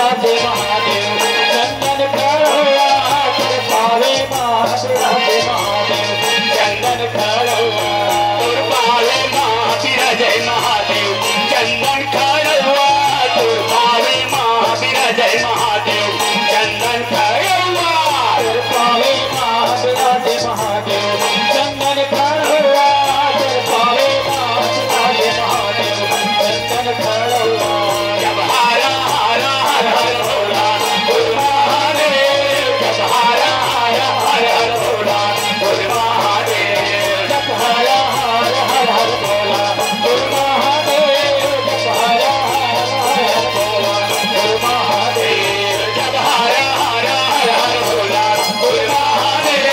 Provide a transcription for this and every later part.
विराजे महादेव चंदन खड़ुआ तुर पावे माँ विराजे महादेव चंदन खड़ुआ तुर पावे माँ विराजे महादेव चंदन खड़ुआ तुर पावे माँ विराजे महादेव चंदन खड़ुआ तुर पावे माँ विराजे महादेव चंदन खड़ुआ तुर पावे माँ विराजे महादेव चंदन खड़ुआ जब हारा हारा हर हर भोला गुरु महादेव जब हारा हारा हर हर भोला गुरु महादेव जब हारा हारा हर हर भोला गुरु महादेव जब हारा हारा हर हर भोला गुरु महादेव जब हारा हारा हर हर भोला गुरु महादेव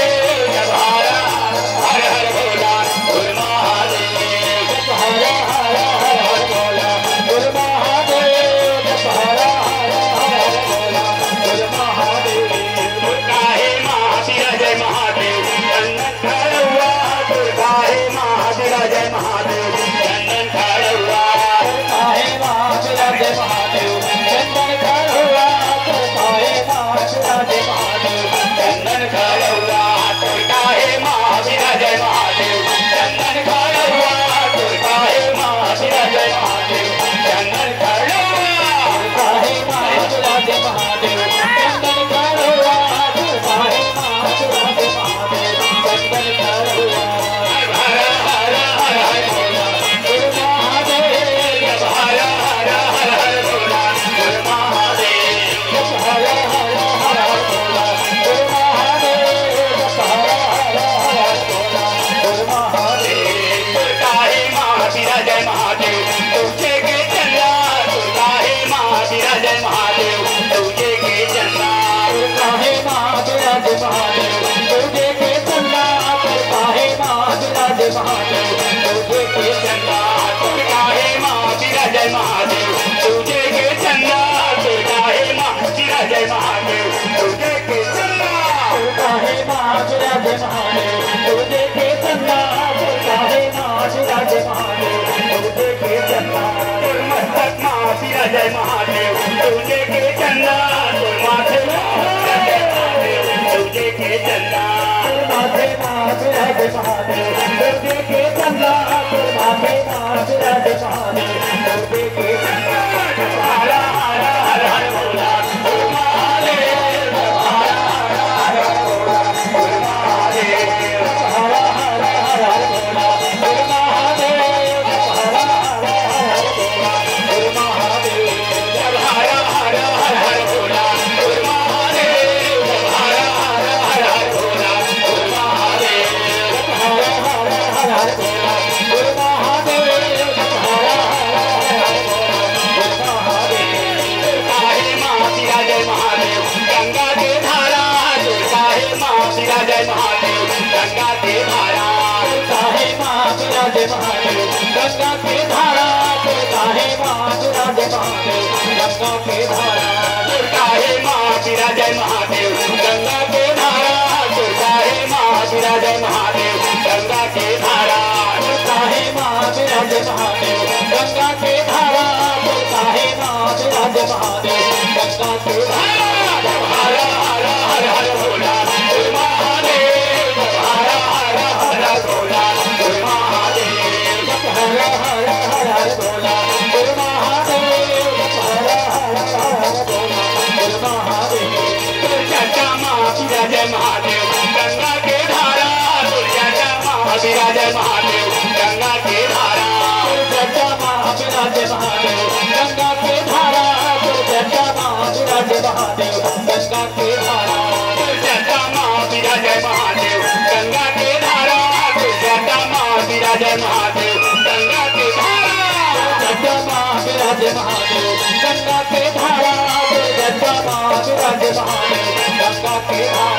जब हारा हर हर भोला गुरु महादेव जब हारा हारा हर हर भोला गुरु महादेव जब हारा हारा हर हर भोला गुरु महादेव दुर्गा हे माँ विराजय महादेव चंदन खड़ुआ दुर्गा हे माँ विराजय महादेव चंदन खड़ुआ दुर्गा हे माँ विराजय महादेव चंदन खड़ुआ दुर्गा हे माँ विराजय महादेव चंदन खड़ुआ दुर्गा हे माँ विराजय महादेव चंदन खड़ुआ दुर्गा हे माँ विराजय महादेव चंदन खड़ुआ दुर्गा हे माँ विराजय महादेव चंदन खड़ुआ दुर्गा हे माँ विराजय महादेव चंदन खड़ुआ हर हर हर हर हर भोला गुरु महादेव जब हर हर हर हर भोला गुरु महादेव जब हर हर हर हर भोला गुरु महादेव जब हर हर हर हर भोला गुरु महादेव दुर्गा हे माँ विराजय महादेव तुझे के चंदा दुर्गा हे माँ विराजय महादेव तुझे के चंदा दुर्गा हे माँ विराजय महादेव तुझे के चंदा दुर्गा हे माँ विराजय महादेव तुझे के चंदा दुर्गा हे माँ विराजय महादेव तुझे के चंदा दुर्गा हे माँ विराजय महादेव तुझे के चंदा दुर्गा हे माँ विराजय महादेव तुझे के चंदा दुर्गा हे माँ विराजय महादेव तुझे के चंदा मस्तक माँ विराजय महादेव तुझे के चंदा माथे विराजय महादेव तुझे के चंदा माथे माँ विराजय महादेव तुझे के चंदा माथे माँ विराजय महादेव तुझे के चंदा हारा हारा हर हर भोला गुरु महादेव हारा हारा हर हर भोला गुरु महादेव हारा हारा हर हर भोला गुरु महादेव हारा हारा हर हर भोला गुरु महादेव जब हारा हारा हर हर भोला गुरु महादेव जब हारा हारा हर हर भोला गुरु महादेव जब हारा हारा हर हर भोला गुरु महादेव जब हारा हारा हर हर भोला गुरु महादेव दुर्गा हे माँ विराजय महादेव गंगा के धारा दुर्गा हे माँ विराजय महादेव गंगा के धारा दुर्गा हे माँ विराजय महादेव गंगा के धारा दुर्गा हे माँ विराजय महादेव गंगा के धारा दुर्गा हे माँ विराजय महादेव गंगा के धारा दुर्गा हे माँ विराजय महादेव गंगा के धारा दुर्गा हे माँ विराजय महादेव गंगा के धारा दुर्गा हे माँ विराजय महादेव गंगा के धारा जब हारा हारा हर हर भोला गुरु महादेव जब हारा हारा हर हर भोला गुरु महादेव जब हारा हारा हर हर भोला गुरु महादेव जब हारा हारा हर हर भोला गुरु महादेव दुर्गा माँ विराजय महादेव गंगा के धारा दुर्गा माँ विराजय महादेव गंगा के धारा दुर्गा माँ विराजय महादेव गंगा के धारा दुर्गा माँ विराजय महादेव गंगा के धारा दुर्गा माँ विराजय महादेव गंगा के धारा दुर्गा माँ विराजय महादेव गंगा के धारा दुर्गा माँ विराजय महादेव गंगा के धारा दुर्गा माँ विराजय महादेव गंगा के धारा